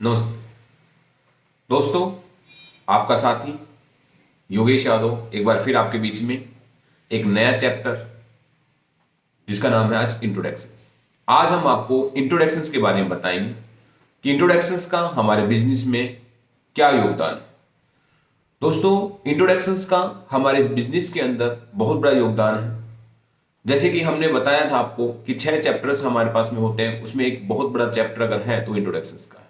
नमस्ते दोस्तों, आपका साथी योगेश यादव एक बार फिर आपके बीच में एक नया चैप्टर जिसका नाम है आज इंट्रोडक्शंस। आज हम आपको इंट्रोडक्शंस के बारे में बताएंगे कि इंट्रोडक्शंस का हमारे बिजनेस में क्या योगदान है। दोस्तों, इंट्रोडक्शंस का हमारे बिजनेस के अंदर बहुत बड़ा योगदान है। जैसे कि हमने बताया था आपको कि 6 चैप्टर्स हमारे पास में होते हैं, उसमें एक बहुत बड़ा चैप्टर अगर है तो इंट्रोडक्शंस का है।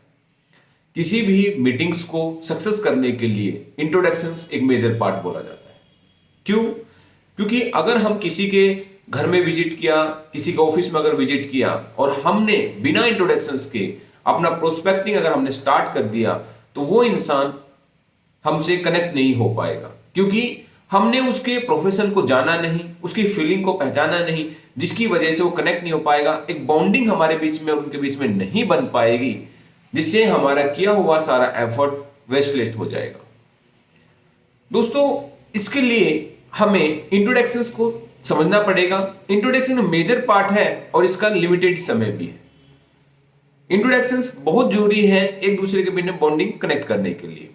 किसी भी मीटिंग्स को सक्सेस करने के लिए इंट्रोडक्शंस एक मेजर पार्ट बोला जाता है। क्यों? क्योंकि अगर हम किसी के घर में विजिट किया, किसी के ऑफिस में अगर विजिट किया और हमने बिना इंट्रोडक्शंस के अपना प्रोस्पेक्टिंग अगर हमने स्टार्ट कर दिया तो वो इंसान हमसे कनेक्ट नहीं हो पाएगा, क्योंकि हमने उसके प्रोफेशन को जाना नहीं, उसकी फीलिंग को पहचाना नहीं, जिसकी वजह से वो कनेक्ट नहीं हो पाएगा। एक बॉन्डिंग हमारे बीच में और उनके बीच में नहीं बन पाएगी, जिससे हमारा किया हुआ सारा एफर्ट वेस्टलेस हो जाएगा। दोस्तों, इसके लिए हमें इंट्रोडक्शंस को समझना पड़ेगा। इंट्रोडक्शन मेजर पार्ट है और इसका लिमिटेड समय भी है। इंट्रोडक्शंस बहुत जरूरी है एक दूसरे के बीच में बॉन्डिंग कनेक्ट करने के लिए।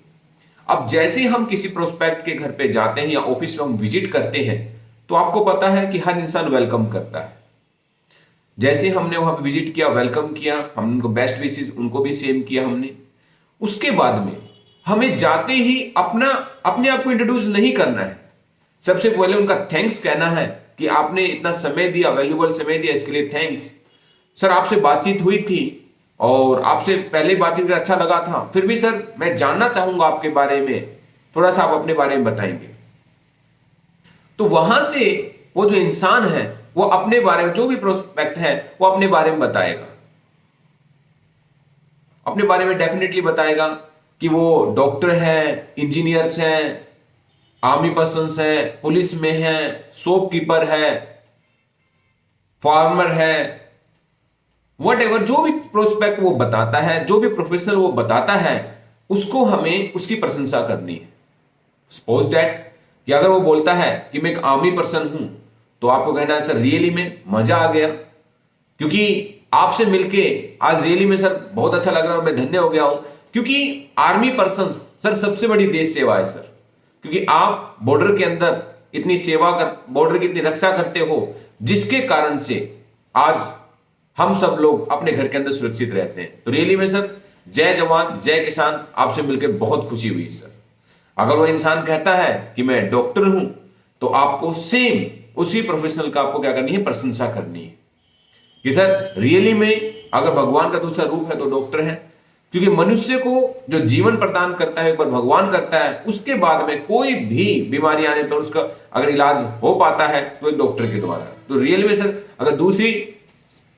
अब जैसे हम किसी प्रोस्पेक्ट के घर पे जाते हैं या ऑफिस में हम विजिट करते हैं तो आपको पता है कि हर इंसान वेलकम करता है। जैसे हमने वहां पे विजिट किया, वेलकम किया, हमने उनको बेस्ट विशेस उनको भी सेम किया हमने। उसके बाद में हमें जाते ही अपने आप को इंट्रोड्यूस नहीं करना है। सबसे पहले उनका थैंक्स कहना है कि आपने इतना समय दिया, वैल्यूबल समय दिया, इसके लिए थैंक्स। सर, आपसे बातचीत हुई थी और आपसे पहले बातचीत करके अच्छा लगा था, फिर भी सर मैं जानना चाहूंगा आपके बारे में, थोड़ा सा आप अपने बारे में बताएंगे। तो वहां से वो जो इंसान है वो अपने बारे में, जो भी प्रोस्पेक्ट है वो अपने बारे में बताएगा। अपने बारे में डेफिनेटली बताएगा कि वो डॉक्टर है, इंजीनियर्स हैं, आर्मी पर्सन्स हैं, पुलिस में है, शॉपकीपर है, फार्मर है, वट जो भी प्रोस्पेक्ट वो बताता है, जो भी प्रोफेशनल वो बताता है, उसको हमें उसकी प्रशंसा करनी है। सपोज दैट कि अगर वो बोलता है कि मैं एक आर्मी पर्सन हूं तो आपको कहना है सर रियली में मजा आ गया, क्योंकि आपसे मिलके आज रियली में सर बहुत अच्छा लग रहा है और मैं धन्य हो गया हूं, क्योंकि आर्मी पर्सन सर सबसे बड़ी देश सेवा है सर। क्योंकि आप बॉर्डर के अंदर इतनी सेवा कर, बॉर्डर की इतनी रक्षा करते हो, जिसके कारण से आज हम सब लोग अपने घर के अंदर सुरक्षित रहते हैं। तो रियली में सर जय जवान जय किसान, आपसे मिलकर बहुत खुशी हुई सर। अगर वो इंसान कहता है कि मैं डॉक्टर हूं तो आपको सेम उसी प्रोफेशनल का आपको क्या करनी है, प्रशंसा करनी है कि सर रियली में अगर भगवान का दूसरा रूप है तो डॉक्टर है। क्योंकि मनुष्य को जो जीवन प्रदान करता है एक बार भगवान करता है, उसके बाद में कोई भी बीमारी आने पर उसका अगर इलाज हो पाता है तो एक डॉक्टर के द्वारा। तो रियल में सर अगर दूसरी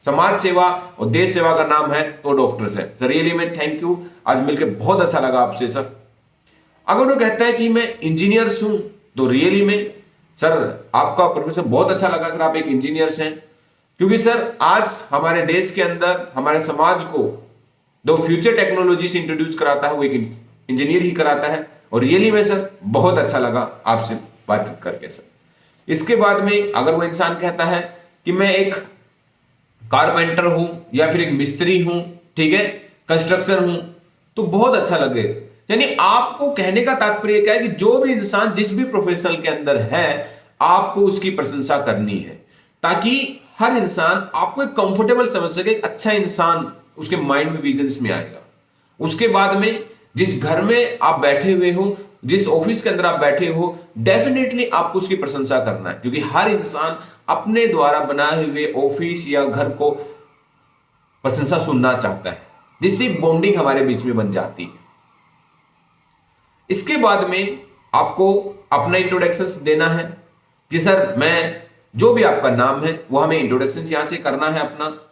समाज सेवा और देश सेवा का नाम है तो डॉक्टर्स है सर। रियली में थैंक यू, आज मिलकर बहुत अच्छा लगा आपसे सर। अगर वो कहता है कि मैं इंजीनियर्स हूं तो रियली में सर आपका प्रोफेशन बहुत अच्छा लगा सर, आप एक इंजीनियर्स हैं। क्योंकि सर आज हमारे देश के अंदर हमारे समाज को जो फ्यूचर टेक्नोलॉजी से इंट्रोड्यूस कराता है वो एक इंजीनियर ही कराता है। और रियली में सर बहुत अच्छा लगा आपसे बातचीत करके सर। इसके बाद में अगर वो इंसान कहता है कि मैं एक कारपेंटर हूं या फिर एक मिस्त्री हूं, ठीक है, कंस्ट्रक्शन हूं, तो बहुत अच्छा लगे। यानी आपको कहने का तात्पर्य क्या है कि जो भी इंसान जिस भी प्रोफेशनल के अंदर है आपको उसकी प्रशंसा करनी है, ताकि हर इंसान आपको एक कंफर्टेबल समझ सके, एक अच्छा इंसान उसके माइंड में विजन्स में आएगा। उसके बाद में जिस घर में आप बैठे हुए हो, जिस ऑफिस के अंदर आप बैठे हो, डेफिनेटली आपको उसकी प्रशंसा करना है, क्योंकि हर इंसान अपने द्वारा बनाए हुए ऑफिस या घर को प्रशंसा सुनना चाहता है, जिससे बॉन्डिंग हमारे बीच में बन जाती है। इसके बाद में आपको अपना इंट्रोडक्शन देना है कि सर मैं, जो भी आपका नाम है वो हमें इंट्रोडक्शन यहां से करना है,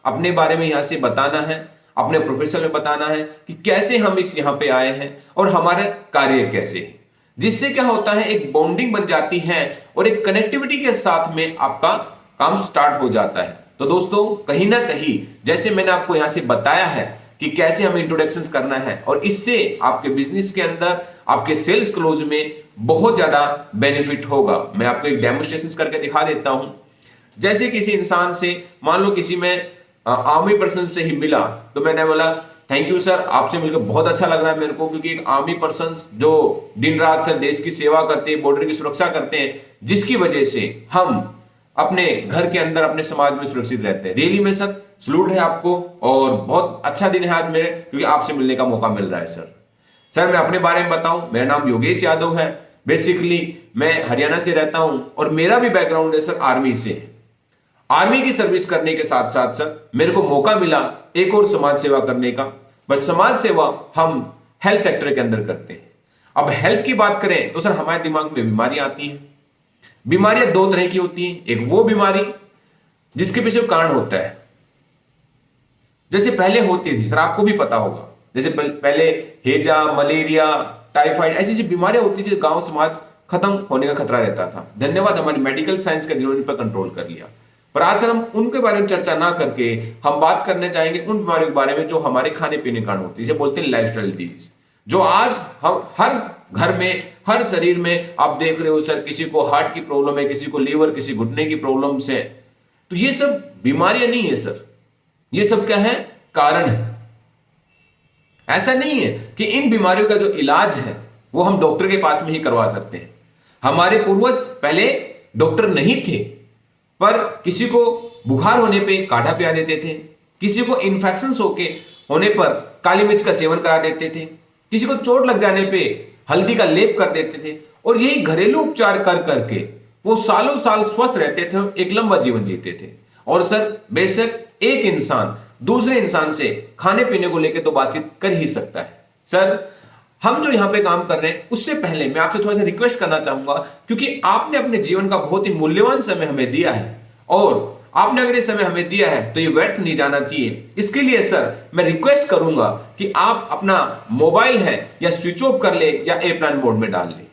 अपने बारे में यहां से बताना है, अपने प्रोफेशन में बताना है कि कैसे हम इस यहां पे आए हैं और हमारा कार्य कैसे है। जिससे क्या होता है, एक बॉन्डिंग बन जाती है और एक कनेक्टिविटी के साथ में आपका काम स्टार्ट हो जाता है। तो दोस्तों, कहीं ना कहीं जैसे मैंने आपको यहां से बताया है कि कैसे हमें इंट्रोडक्शन करना है, और इससे आपके बिजनेस के अंदर, आपके सेल्स क्लोज में बहुत ज्यादा बेनिफिट होगा। मैं आपको एक डेमोस्ट्रेशन करके दिखा देता हूं। जैसे किसी इंसान से, मान लो किसी में आर्मी पर्सन से ही मिला, तो मैंने बोला थैंक यू सर, आपसे मिलकर बहुत अच्छा लग रहा है मेरे को, क्योंकि एक आर्मी पर्सन जो दिन रात सर देश की सेवा करते हैं, बॉर्डर की सुरक्षा करते हैं, जिसकी वजह से हम अपने घर के अंदर अपने समाज में सुरक्षित रहते हैं। रियली में सर सलूट है आपको, और बहुत अच्छा दिन है आज मेरे, क्योंकि आपसे मिलने का मौका मिल रहा है सर। सर मैं अपने बारे में बताऊं, मेरा नाम योगेश यादव है। बेसिकली मैं हरियाणा से रहता हूं और मेरा भी बैकग्राउंड है सर आर्मी से। आर्मी की सर्विस करने के साथ साथ सर मेरे को मौका मिला एक और समाज सेवा करने का। बस समाज सेवा हम हेल्थ सेक्टर के अंदर करते हैं। अब हेल्थ की बात करें तो सर हमारे दिमाग में बीमारियां आती हैं। बीमारियां दो तरह की होती हैं, एक वो बीमारी जिसके पीछे कारण होता है, जैसे पहले होती थी सर, आपको भी पता होगा, जैसे पहले हेजा, मलेरिया, टाइफाइड, ऐसी ऐसी बीमारियां होती थी, गांव समाज खत्म होने का खतरा रहता था। धन्यवाद हमारी मेडिकल साइंस का जिन्होंने पर कंट्रोल कर लिया। पर आज सर हम उनके बारे में चर्चा ना करके हम बात करने चाहेंगे उन बीमारियों के बारे में जो हमारे खाने पीने के कारण होती है, जिसे बोलते हैं लाइफस्टाइल डिजीज, जो आज हम हर घर में, हर शरीर में आप देख रहे हो सर, किसी को हार्ट की प्रॉब्लम है, किसी को लीवर, किसी घुटने की प्रॉब्लम्स है। तो ये सब बीमारियां नहीं है सर, ये सब क्या है, कारण है। ऐसा नहीं है कि इन बीमारियों का जो इलाज है वो हम डॉक्टर के पास में ही करवा सकते हैं। हमारे पूर्वज पहले डॉक्टर नहीं थे, पर किसी को बुखार होने पे काढ़ा पिला देते थे, किसी को इन्फेक्शन होने पर काली मिर्च का सेवन करा देते थे, किसी को चोट लग जाने पे हल्दी का लेप कर देते थे, और यही घरेलू उपचार कर करके वो सालों साल स्वस्थ रहते थे, एक लंबा जीवन जीते थे। और सर बेशक एक इंसान दूसरे इंसान से खाने पीने को लेकर तो बातचीत कर ही सकता है। सर हम जो यहां पे काम कर रहे हैं, उससे पहले मैं आपसे थोड़ा सा रिक्वेस्ट करना चाहूंगा, क्योंकि आपने अपने जीवन का बहुत ही मूल्यवान समय हमें दिया है, और आपने अगर ये समय हमें दिया है तो ये व्यर्थ नहीं जाना चाहिए। इसके लिए सर मैं रिक्वेस्ट करूंगा कि आप अपना मोबाइल है या स्विच ऑफ कर ले या एयरप्लेन मोड में डाल ले।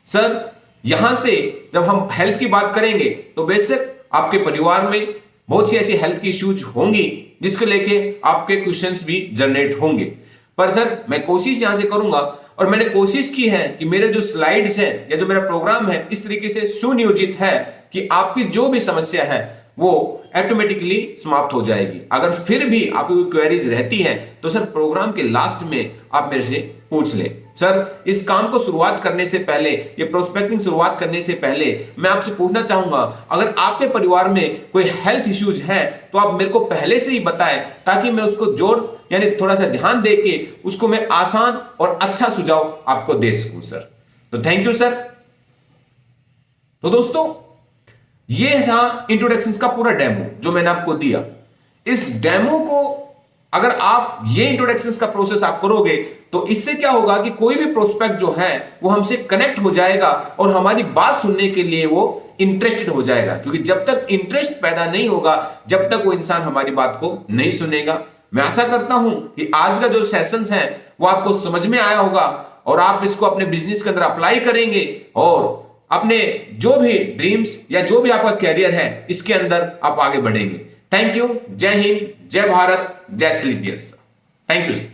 सर यहां से जब हम हेल्थ की बात करेंगे तो बेशक आपके परिवार में बहुत सी ऐसी हेल्थ की इश्यूज होंगी जिसको लेके आपके क्वेश्चंस भी जनरेट होंगे। पर सर मैं कोशिश यहां से करूंगा, और मैंने कोशिश की है कि मेरे जो स्लाइड्स हैं या जो मेरा प्रोग्राम है इस तरीके से सुनियोजित है कि आपकी जो भी समस्या है वो ऑटोमेटिकली समाप्त हो जाएगी। अगर फिर भी आपकी कोई क्वेरीज रहती है तो सर प्रोग्राम के लास्ट में आप मेरे से पूछ लें। सर इस काम को शुरुआत करने से पहले, ये प्रोस्पेक्टिंग शुरुआत करने से पहले मैं आपसे पूछना चाहूंगा, अगर आपके परिवार में कोई हेल्थ इश्यूज है तो आप मेरे को पहले से ही बताएं, ताकि मैं उसको जोर यानी थोड़ा सा ध्यान दे के उसको मैं आसान और अच्छा सुझाव आपको दे सकूं सर। तो थैंक यू सर। तो दोस्तों ये था इंट्रोडक्शन का पूरा डेमो जो मैंने आपको दिया। इस डेमो को अगर आप ये इंट्रोडक्शन का प्रोसेस आप करोगे तो इससे क्या होगा कि कोई भी प्रोस्पेक्ट जो है वो हमसे कनेक्ट हो जाएगा और हमारी बात सुनने के लिए वो इंटरेस्टेड हो जाएगा, क्योंकि जब तक इंटरेस्ट पैदा नहीं होगा जब तक वो इंसान हमारी बात को नहीं सुनेगा। मैं आशा करता हूं कि आज का जो सेशंस है वो आपको समझ में आया होगा और आप इसको अपने बिजनेस के अंदर अप्लाई करेंगे और अपने जो भी ड्रीम्स या जो भी आपका कैरियर है इसके अंदर आप आगे बढ़ेंगे। Thank you. जय हिंद, जय भारत, जय श्री। Thank you sir.